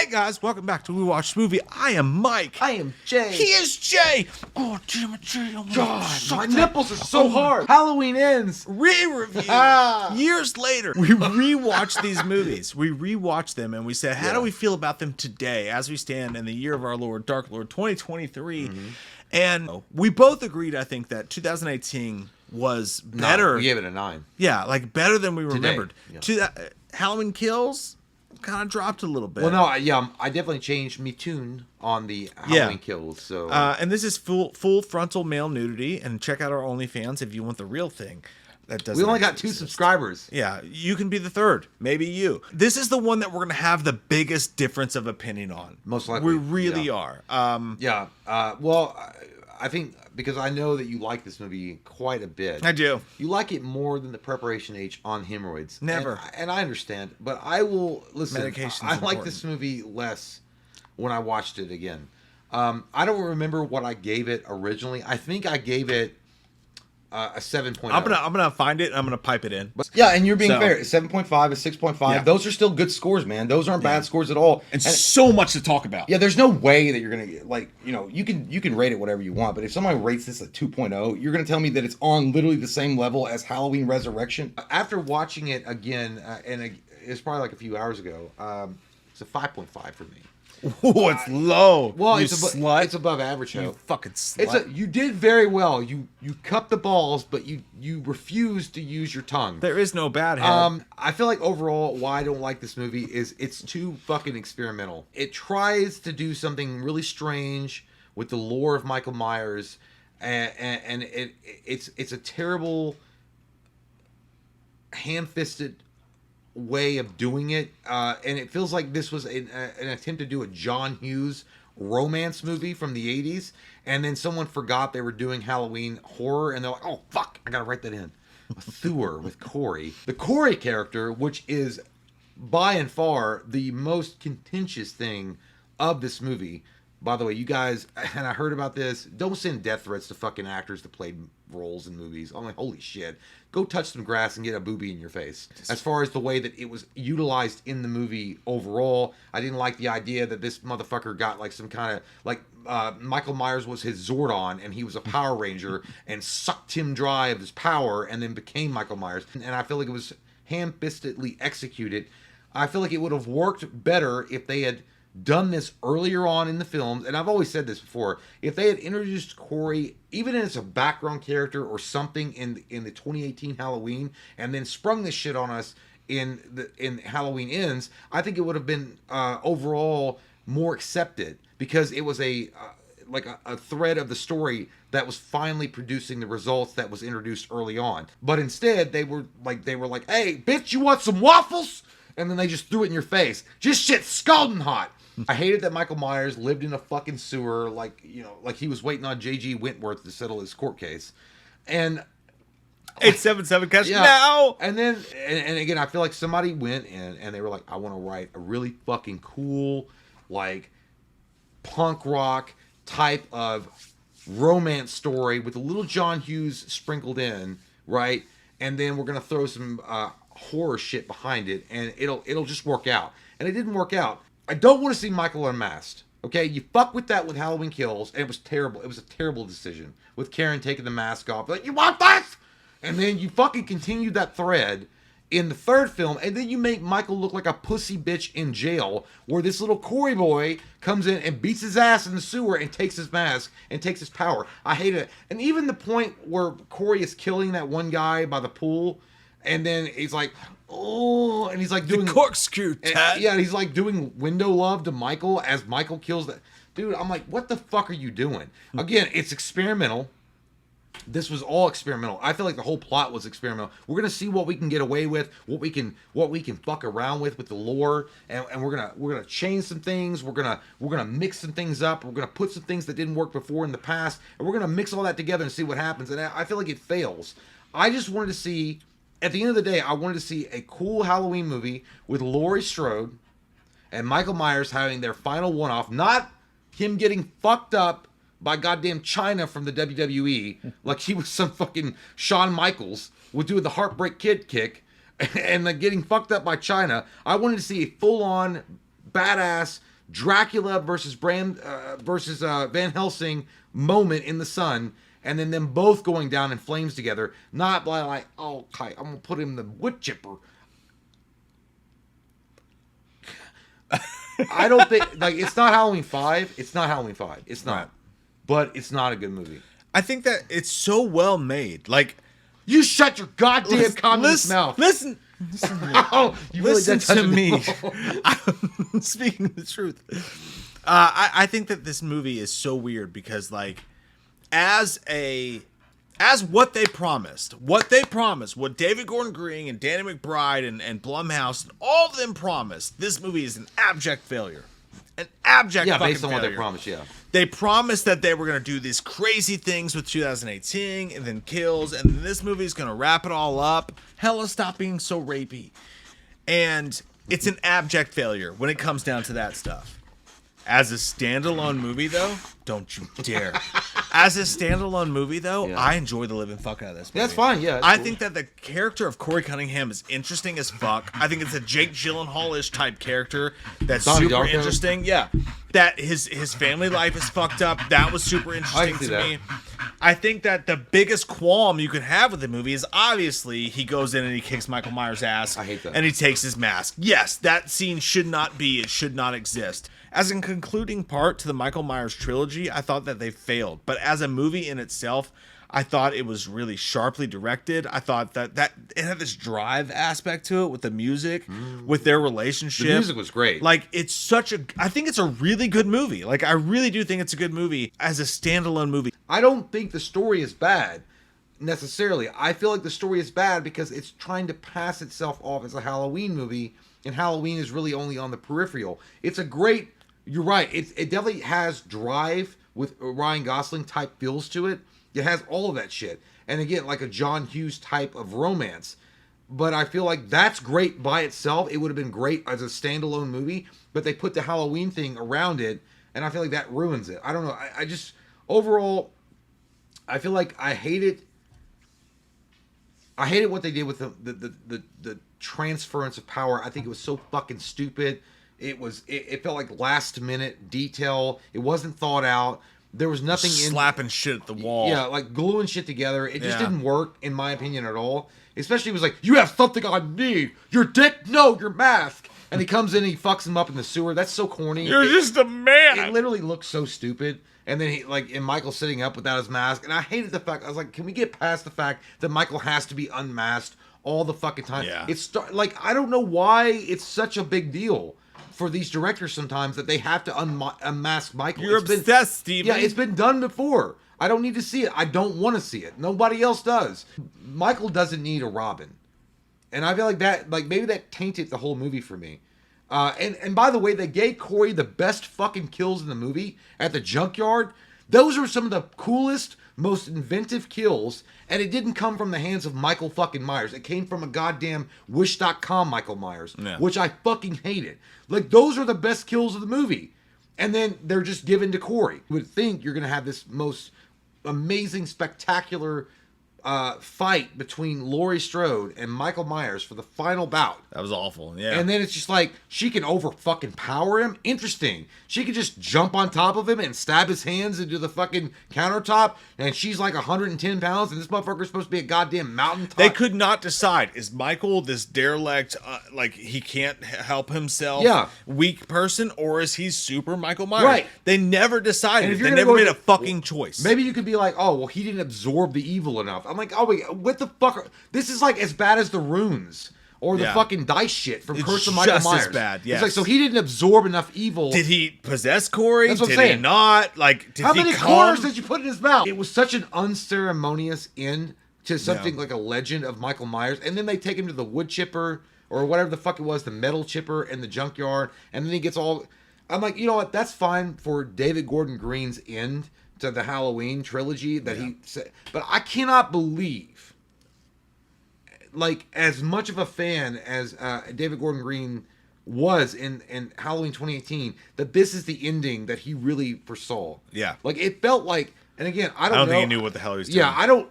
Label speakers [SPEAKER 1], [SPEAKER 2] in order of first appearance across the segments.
[SPEAKER 1] guys, welcome back to We Watch Movie. I am Mike.
[SPEAKER 2] I am Jay.
[SPEAKER 1] He is Jay. Oh, damn it, Jay.
[SPEAKER 2] God, my nipples are so hard. Halloween ends.
[SPEAKER 1] Re-review. Years later, we rewatched these movies. We rewatched them and we said, how do we feel about them today as we stand in the year of our Lord, Dark Lord, 2023? And we both agreed, I think, that 2018 was better.
[SPEAKER 2] We gave it a 9.
[SPEAKER 1] Yeah, like better than we remembered.
[SPEAKER 2] Yeah.
[SPEAKER 1] Halloween Kills kind of dropped a little bit.
[SPEAKER 2] Well, no, I definitely changed me tune on the Halloween Kills. So,
[SPEAKER 1] and this is full frontal male nudity. And check out our OnlyFans if you want the real thing. That doesn't.
[SPEAKER 2] We only got 2 subscribers.
[SPEAKER 1] Yeah, you can be the third. Maybe you. This is the one that we're gonna have the biggest difference of opinion on.
[SPEAKER 2] Most likely,
[SPEAKER 1] we really are.
[SPEAKER 2] Well, I think because I know that you like this movie quite a bit.
[SPEAKER 1] I do.
[SPEAKER 2] You like it more than the Preparation H on hemorrhoids.
[SPEAKER 1] Never.
[SPEAKER 2] And I understand, but I will listen.
[SPEAKER 1] Medication's
[SPEAKER 2] I like
[SPEAKER 1] important.
[SPEAKER 2] this movie less when I watched it again. I don't remember what I gave it originally. I think I gave it a 7.0.
[SPEAKER 1] I'm gonna find it and I'm gonna pipe it in.
[SPEAKER 3] Yeah, and you're being fair. 7.5, a 6.5.
[SPEAKER 1] Yeah.
[SPEAKER 3] Those are still good scores, man. Those aren't bad scores at all.
[SPEAKER 4] And so much to talk about.
[SPEAKER 3] Yeah, there's no way that you're gonna you can rate it whatever you want, but if somebody rates this a 2.0, you're gonna tell me that it's on literally the same level as Halloween Resurrection.
[SPEAKER 2] After watching it again, it's probably like a few hours ago, it's a 5.5 for me.
[SPEAKER 1] Oh, it's low.
[SPEAKER 2] Well,
[SPEAKER 1] you
[SPEAKER 2] it's
[SPEAKER 1] slut.
[SPEAKER 2] It's above average.
[SPEAKER 1] You fucking slut.
[SPEAKER 2] You did very well. You cupped the balls, but you refused to use your tongue.
[SPEAKER 1] There is no bad head.
[SPEAKER 2] I feel like overall, why I don't like this movie is it's too fucking experimental. It tries to do something really strange with the lore of Michael Myers, and it's a terrible, ham-fisted way of doing it, and it feels like this was an attempt to do a John Hughes romance movie from the 80s, and then someone forgot they were doing Halloween horror, and they're like, oh fuck, I gotta write that in. A Thor with Corey. The Corey character, which is by and far the most contentious thing of this movie. By the way, you guys, and I heard about this, don't send death threats to fucking actors that played roles in movies. I'm like, holy shit. Go touch some grass and get a boobie in your face. As far as the way that it was utilized in the movie overall, I didn't like the idea that this motherfucker got like some kind of, like, Michael Myers was his Zordon and he was a Power Ranger and sucked him dry of his power and then became Michael Myers. And I feel like it was ham-fistedly executed. I feel like it would have worked better if they had done this earlier on in the films, and I've always said this before, if they had introduced Corey even as a background character or something in the 2018 Halloween and then sprung this shit on us in Halloween Ends, I think it would have been overall more accepted, because it was a thread of the story that was finally producing the results that was introduced early on. But instead they were like, hey bitch, you want some waffles? And then they just threw it in your face. Just shit scalding hot. I hated that Michael Myers lived in a fucking sewer, like he was waiting on J.G. Wentworth to settle his court case. And
[SPEAKER 1] 877 catch now.
[SPEAKER 2] And then, and again, I feel like somebody went in and they were like, I want to write a really fucking cool, like, punk rock type of romance story with a little John Hughes sprinkled in, right? And then we're gonna throw some horror shit behind it, and it'll just work out. And it didn't work out. I don't want to see Michael unmasked. Okay, you fuck with that with Halloween Kills, and it was terrible. It was a terrible decision with Karen taking the mask off. Like, you want this? And then you fucking continued that thread in the third film, and then you make Michael look like a pussy bitch in jail, where this little Corey boy comes in and beats his ass in the sewer and takes his mask and takes his power. I hate it. And even the point where Corey is killing that one guy by the pool, and then he's like, oh, and he's like doing
[SPEAKER 1] the corkscrew, Ted.
[SPEAKER 2] Yeah, he's like doing window love to Michael as Michael kills that dude. I'm like, what the fuck are you doing? Again, it's experimental. This was all experimental. I feel like the whole plot was experimental. We're gonna see what we can get away with, what we can fuck around with the lore, and we're gonna change some things. We're gonna mix some things up. We're gonna put some things that didn't work before in the past, and we're gonna mix all that together and see what happens. And I feel like it fails. I just wanted to see. At the end of the day, I wanted to see a cool Halloween movie with Laurie Strode and Michael Myers having their final one-off, not him getting fucked up by goddamn China from the WWE like he was some fucking Shawn Michaels with doing the Heartbreak Kid kick and like getting fucked up by China. I wanted to see a full-on badass Dracula versus Van Helsing moment in the sun, and then them both going down in flames together. Not like, oh, okay, I'm gonna put him in the wood chipper. I don't think it's not Halloween 5. It's not Halloween 5. It's not. Right. But it's not a good movie.
[SPEAKER 1] I think that it's so well made. Like,
[SPEAKER 2] you shut your goddamn communist mouth.
[SPEAKER 1] Listen
[SPEAKER 2] oh, you
[SPEAKER 1] listen
[SPEAKER 2] really
[SPEAKER 1] to me. I'm speaking the truth. I think that this movie is so weird because, like, as what they promised, what David Gordon Green and Danny McBride and Blumhouse and all of them promised, this movie is an abject failure. An abject fucking
[SPEAKER 2] based on
[SPEAKER 1] failure.
[SPEAKER 2] what they promised, yeah.
[SPEAKER 1] They promised that they were going to do these crazy things with 2018 and then kills, and then this movie is going to wrap it all up. Hella, stop being so rapey. And it's an abject failure when it comes down to that stuff. As a standalone movie, though, don't you dare. As a standalone movie, though, yeah. I enjoy the living fuck out of this movie.
[SPEAKER 2] Yeah, that's fine, yeah.
[SPEAKER 1] I think that the character of Corey Cunningham is interesting as fuck. I think it's a Jake Gyllenhaal-ish type character that's super interesting. Yeah. That his family life is fucked up. That was super interesting to me. I think that the biggest qualm you could have with the movie is obviously he goes in and he kicks Michael Myers' ass.
[SPEAKER 2] I hate that.
[SPEAKER 1] And he takes his mask. Yes, that scene should not be. It should not exist. As a concluding part to the Michael Myers trilogy, I thought that they failed. But as a movie in itself, I thought it was really sharply directed. I thought that it had this drive aspect to it with the music, with their relationship. The
[SPEAKER 2] music was great.
[SPEAKER 1] Like, I think it's a really good movie. Like, I really do think it's a good movie as a standalone movie.
[SPEAKER 2] I don't think the story is bad, necessarily. I feel like the story is bad because it's trying to pass itself off as a Halloween movie, and Halloween is really only on the peripheral. It's a great... You're right. It definitely has drive with Ryan Gosling type feels to it. It has all of that shit. And again, like a John Hughes type of romance. But I feel like that's great by itself. It would have been great as a standalone movie. But they put the Halloween thing around it. And I feel like that ruins it. I don't know. I just, overall, I feel like I hated what they did with the transference of power. I think it was so fucking stupid. It felt like last minute detail. It wasn't thought out. There was nothing
[SPEAKER 1] slapping shit at the wall.
[SPEAKER 2] Yeah, like gluing shit together. It just didn't work, in my opinion, at all. Especially, it was like, you have something I need. Your dick? No, your mask. And he comes in and he fucks him up in the sewer. That's so corny.
[SPEAKER 1] You're just a man.
[SPEAKER 2] It literally looks so stupid. And then and Michael sitting up without his mask. And I hated the fact, I was like, can we get past the fact that Michael has to be unmasked all the fucking time?
[SPEAKER 1] Yeah.
[SPEAKER 2] I don't know why it's such a big deal for these directors sometimes that they have to unmask Michael.
[SPEAKER 1] You're obsessed, Steven.
[SPEAKER 2] Yeah, it's been done before. I don't need to see it. I don't want to see it. Nobody else does. Michael doesn't need a Robin. And I feel like that, maybe that tainted the whole movie for me. And by the way, they gave Corey the best fucking kills in the movie at the junkyard. Those are some of the coolest, most inventive kills, and it didn't come from the hands of Michael fucking Myers. It came from a goddamn Wish.com Michael Myers, which I fucking hated. Like, those are the best kills of the movie. And then they're just given to Corey. You would think you're going to have this most amazing, spectacular fight between Laurie Strode and Michael Myers for the final bout.
[SPEAKER 1] That was awful, yeah.
[SPEAKER 2] And then it's just like, she can over fucking power him. Interesting. She can just jump on top of him and stab his hands into the fucking countertop, and she's like 110 pounds, and this motherfucker's supposed to be a goddamn mountaintop.
[SPEAKER 1] They could not decide. Is Michael this derelict, he can't help himself, weak person, or is he super Michael Myers?
[SPEAKER 2] Right.
[SPEAKER 1] They never decided. They never made a fucking choice.
[SPEAKER 2] Maybe you could be like, oh, well, he didn't absorb the evil enough. I'm like, oh, wait, what the fuck? This is like as bad as the runes or the fucking dice shit from Curse of Michael Myers.
[SPEAKER 1] It's just as bad, yes.
[SPEAKER 2] It's like, so he didn't absorb enough evil.
[SPEAKER 1] Did he possess Corey?
[SPEAKER 2] That's what I'm
[SPEAKER 1] saying.
[SPEAKER 2] Did
[SPEAKER 1] he not? Did
[SPEAKER 2] How
[SPEAKER 1] he
[SPEAKER 2] many quarters did you put in his mouth? It was such an unceremonious end to something like a legend of Michael Myers. And then they take him to the wood chipper or whatever the fuck it was, the metal chipper and the junkyard. And then he gets all... I'm like, you know what? That's fine for David Gordon Green's end to the Halloween trilogy that he said. But I cannot believe, as much of a fan as David Gordon Green was in Halloween 2018, that this is the ending that he really foresaw.
[SPEAKER 1] Yeah.
[SPEAKER 2] It felt like, and again, I don't know.
[SPEAKER 1] think he knew what the hell he was doing.
[SPEAKER 2] Yeah, I don't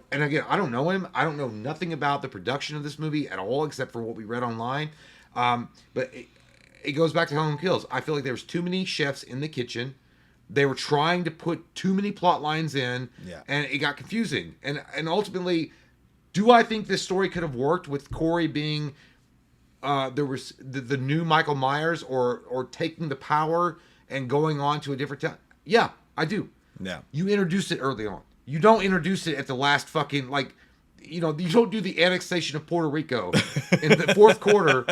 [SPEAKER 2] know him. I don't know nothing about the production of this movie at all, except for what we read online. But it goes back to Halloween Kills. I feel like there was too many chefs in the kitchen. They were trying to put too many plot lines in, and it got confusing. And ultimately, do I think this story could have worked with Corey being there was the new Michael Myers, or taking the power and going on to a different town? Yeah, I do.
[SPEAKER 1] Yeah.
[SPEAKER 2] You introduced it early on. You don't introduce it at the last fucking, like, you know, you don't do the annexation of Puerto Rico in the fourth quarter.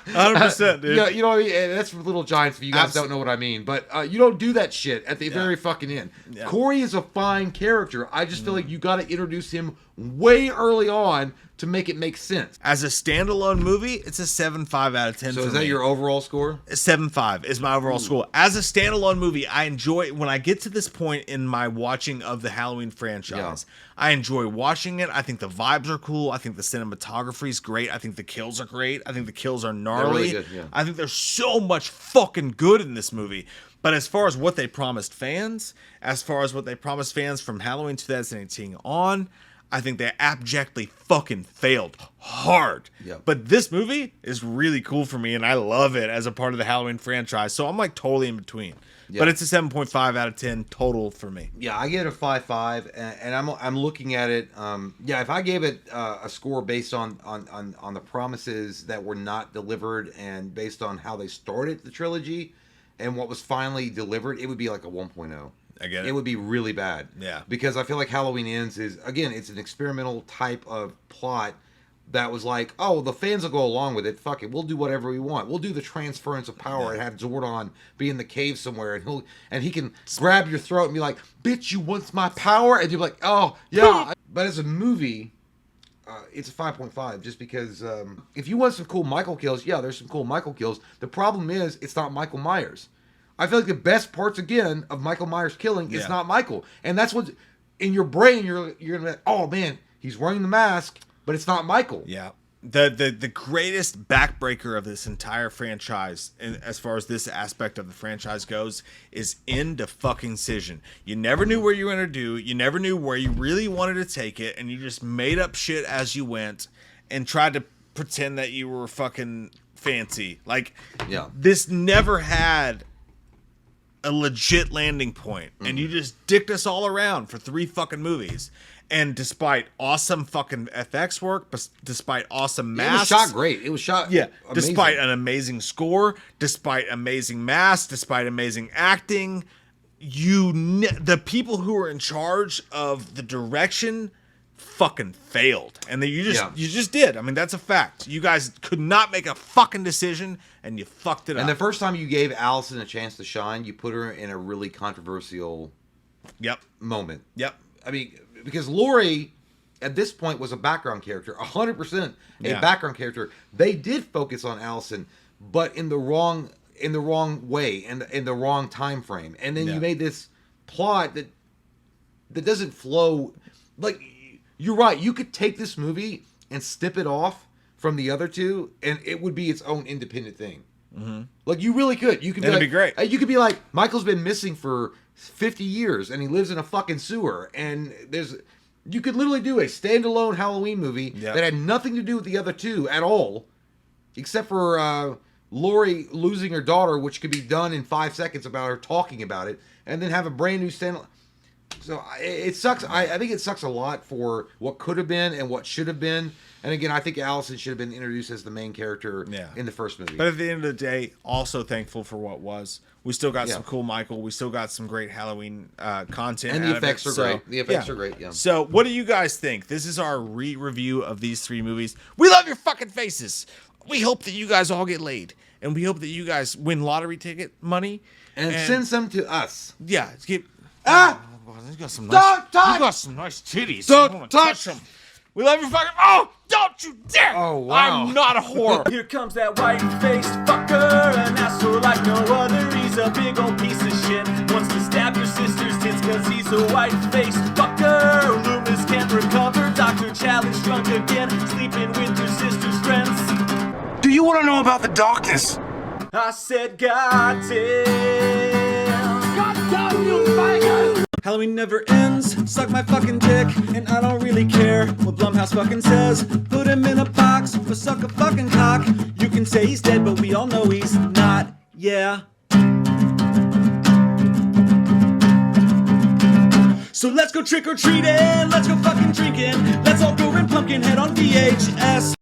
[SPEAKER 1] 100%, dude.
[SPEAKER 2] Yeah, you know what I mean? And that's for Little Giants, if you guys don't know what I mean. But you don't do that shit at the very fucking end. Yeah. Corey is a fine character. I just feel like you got to introduce him way early on to make it make sense.
[SPEAKER 1] As a standalone movie, it's a 7.5 out of 10
[SPEAKER 2] So
[SPEAKER 1] for
[SPEAKER 2] is that
[SPEAKER 1] me.
[SPEAKER 2] your overall score?
[SPEAKER 1] 7.5 is my overall score. As a standalone movie, I enjoy, when I get to this point in my watching of the Halloween franchise, I enjoy watching it. I think the vibes are cool. I think the cinematography is great. I think the kills are great. I think the kills are gnarly.
[SPEAKER 2] They're really good,
[SPEAKER 1] I think there's so much fucking good in this movie. But as far as what they promised fans, from Halloween 2018 on, I think they abjectly fucking failed hard.
[SPEAKER 2] Yep.
[SPEAKER 1] But this movie is really cool for me, and I love it as a part of the Halloween franchise. So I'm like totally in between. Yep. But it's a 7.5 out of 10 total for me.
[SPEAKER 2] Yeah, I give it a 5.5, and I'm looking at it. If I gave it a score based on the promises that were not delivered, and based on how they started the trilogy and what was finally delivered, it would be like a 1.0.
[SPEAKER 1] I get it.
[SPEAKER 2] It would be really bad.
[SPEAKER 1] Yeah.
[SPEAKER 2] Because I feel like Halloween Ends is, again, it's an experimental type of plot that was like, oh, the fans will go along with it. Fuck it. We'll do whatever we want. We'll do the transference of power and have Zordon be in the cave somewhere, and he can grab your throat and be like, bitch, you want my power? And you're like, oh, yeah. But as a movie, it's a 5.5 just because if you want some cool Michael kills, there's some cool Michael kills. The problem is it's not Michael Myers. I feel like the best parts, again, of Michael Myers killing is not Michael. And that's what, in your brain, you're going to be like, oh, man, he's wearing the mask, but it's not Michael.
[SPEAKER 1] Yeah. The greatest backbreaker of this entire franchise, as far as this aspect of the franchise goes, is indecision. You never knew where you were going to do. You never knew where you really wanted to take it, and you just made up shit as you went and tried to pretend that you were fucking fancy. Like, this never had a legit landing point, and you just dicked us all around for 3 fucking movies. And despite awesome fucking FX work, despite awesome masks,
[SPEAKER 2] it was shot great. It was shot amazing.
[SPEAKER 1] Despite an amazing score, despite amazing masks, despite amazing acting, the people who were in charge of the direction fucking failed, and you just did. I mean, that's a fact. You guys could not make a fucking decision, and you fucked it up.
[SPEAKER 2] And the first time you gave Allison a chance to shine, you put her in a really controversial moment.
[SPEAKER 1] Yep.
[SPEAKER 2] I mean, because Laurie at this point was a background character, 100% a background character. They did focus on Allison, but in the wrong way and in the wrong time frame. And then you made this plot that doesn't flow. Like, you're right. You could take this movie and snip it off from the other two, and it would be its own independent thing. Mm-hmm. Like, you really could. You could be
[SPEAKER 1] It'd
[SPEAKER 2] like,
[SPEAKER 1] be great.
[SPEAKER 2] You could be like, Michael's been missing for 50 years, and he lives in a fucking sewer, and you could literally do a standalone Halloween movie that had nothing to do with the other two at all, except for Laurie losing her daughter, which could be done in 5 seconds about her talking about it, and then have a brand new standalone. So it sucks. I think it sucks a lot for what could have been and what should have been. And again, I think Allison should have been introduced as the main character in the first movie.
[SPEAKER 1] But at the end of the day, also thankful for what was. We still got some cool Michael. We still got some great Halloween content.
[SPEAKER 2] And the effects are great. The effects are great,
[SPEAKER 1] So what do you guys think? This is our re-review of these 3 movies. We love your fucking faces. We hope that you guys all get laid. And we hope that you guys win lottery ticket money.
[SPEAKER 2] And send some to us.
[SPEAKER 1] Yeah. You got some nice titties.
[SPEAKER 2] Don't touch
[SPEAKER 1] them. We love your fucking... Oh, don't you dare!
[SPEAKER 2] Oh, wow.
[SPEAKER 1] I'm not a whore.
[SPEAKER 5] Here comes that white-faced fucker, an asshole like no other. He's a big old piece of shit. Wants to stab your sister's tits cause he's a white-faced fucker. Loomis can't recover. Dr. Challenge drunk again. Sleeping with your sister's friends.
[SPEAKER 6] Do you want to know about the darkness?
[SPEAKER 5] I said, God damn.
[SPEAKER 6] God damn you, faggot!
[SPEAKER 5] Halloween never ends, suck my fucking dick, and I don't really care what Blumhouse fucking says. Put him in a box or suck a fucking cock. You can say he's dead, but we all know he's not. Yeah. So let's go trick or treating, let's go fucking drinking, let's all go rent Pumpkinhead on VHS.